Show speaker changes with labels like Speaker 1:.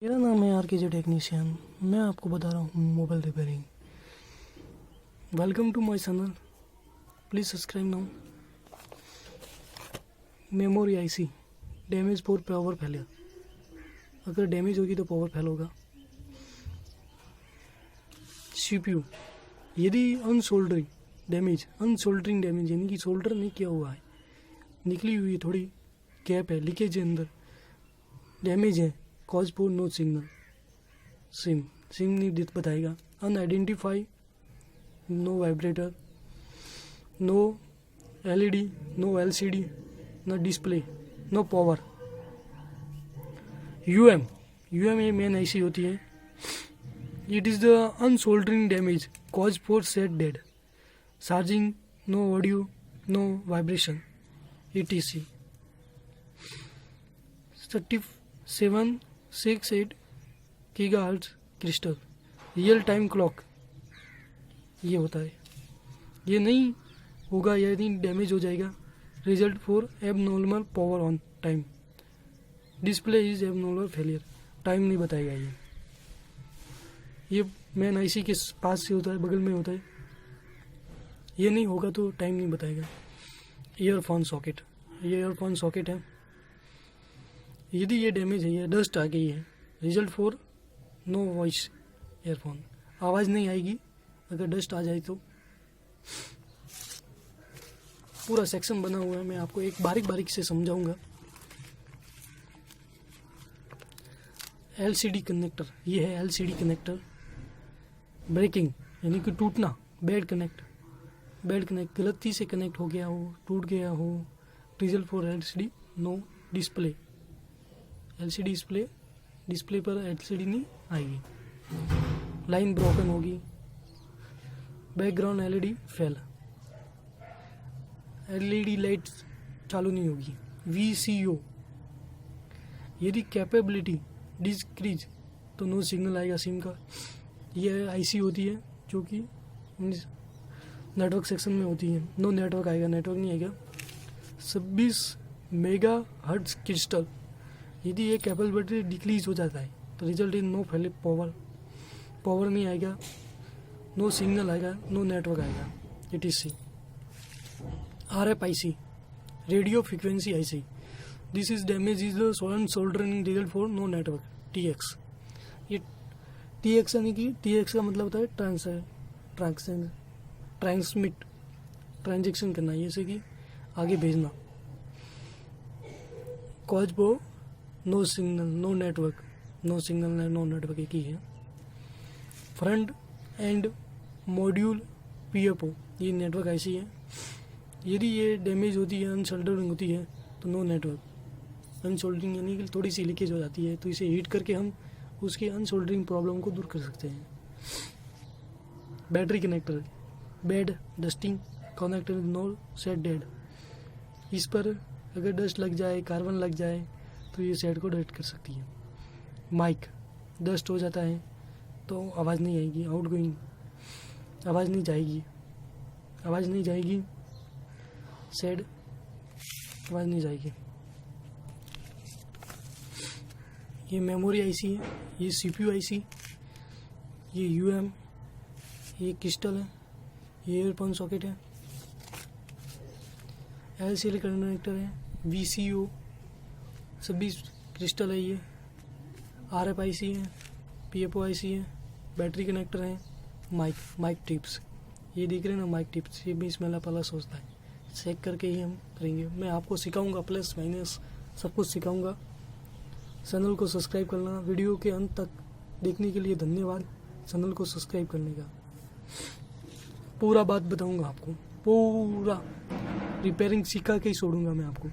Speaker 1: मेरा नाम है RKJ टेक्नीशियन। मैं आपको बता रहा हूँ mobile repairing. Welcome to my channel, please subscribe now. Memory IC damage for power failure. अगर डैमेज होगी तो पावर फेल होगा। CPU यदि अनसोल्डरिंग डैमेज यानी कि सोल्डर नहीं किया हुआ है, निकली हुई है, थोड़ी गैप है, लीकेज है, अंदर डैमेज है, cause for no signal, SIM नहीं बताएगा। Unidentify, no vibrator, no LED, no LCD, no display, no power. UM ये मेन IC होती है। It is the unsoldering damage cause for set dead, charging, no audio, no vibration, ETC। 3768 GHz crystal real time clock ये होता है। ये नहीं होगा यदि डैमेज हो जाएगा। Result for abnormal power on time, display is abnormal failure, time नहीं बताएगा। ये मेन IC के पास से होता है, बगल में होता है। ये नहीं होगा तो टाइम नहीं बताएगा। ईयरफोन सॉकेट, ये ईयरफोन सॉकेट है। यदि ये डैमेज है, ये डस्ट आ गई है, result for no voice earphone, आवाज़ नहीं आएगी अगर डस्ट आ जाए तो। पूरा सेक्शन बना हुआ है, मैं आपको एक बारीक से समझाऊंगा। LCD कनेक्टर, ये है LCD कनेक्टर। ब्रेकिंग यानी कि टूटना, बैड कनेक्ट गलती से कनेक्ट हो गया हो, टूट गया हो, result for LCD no display. LCD display पर LCD नहीं आएगी। लाइन ब्रोकन होगी, background LED fail, LED light चालू नहीं होगी। VCO यदि कैपेबिलिटी डिक्रीज तो नो सिग्नल आएगा सिम का। यह IC होती है जो कि नेटवर्क सेक्शन में होती है। नो नेटवर्क आएगा, नेटवर्क नहीं आएगा। 26 MHz क्रिस्टल यदि ये कैपेबिलिटी डिक्रीज हो जाता है तो result in no fail power नहीं आएगा, नो सिग्नल आएगा, नो नेटवर्क आएगा, ETC। RFIC radio frequency IC, this is damage is the soldering result for no network. TX ये TX यानी कि TX का मतलब होता है ट्रांसमिट, ट्रांजेक्शन करना, जैसे कि आगे भेजना। कॉज वो नो सिग्नल, नो नेटवर्क, एक ही है। फ्रंट एंड मॉड्यूल PFO ये नेटवर्क IC है। यदि ये डैमेज होती है, अनसोल्डरिंग होती है तो नो नेटवर्क। अनसोल्डरिंग यानी कि थोड़ी सी लीकेज हो जाती है, तो इसे हीट करके हम उसकी अनसोल्डरिंग प्रॉब्लम को दूर कर सकते हैं। Battery connector, bad dusting connector no set dead, इस पर अगर डस्ट लग जाए, कार्बन लग जाए तो ये सेट को डेड कर सकती है। माइक डस्ट हो जाता है तो आवाज़ नहीं आएगी, आउटगोइंग आवाज़ नहीं जाएगी, सेड आवाज़ नहीं जाएगी। ये मेमोरी IC है, ये CPU IC, ये UM, ये क्रिस्टल है, ये ईयरफोन सॉकेट है, LCD कनेक्टर है, VCO सभी क्रिस्टल है, ये RFIC है, PFO IC है, बैटरी कनेक्टर है, माइक टिप्स ये दिख रहे हैं ना, माइक टिप्स, ये भी इसमें प्लस होता है, चेक करके ही हम करेंगे। मैं आपको सिखाऊंगा, प्लस माइनस सब कुछ सिखाऊंगा। चैनल को सब्सक्राइब करना। वीडियो के अंत तक देखने के लिए धन्यवाद। चैनल को सब्सक्राइब करने का पूरा बात बताऊंगा आपको, पूरा रिपेयरिंग सिखा के ही छोड़ूंगा मैं आपको।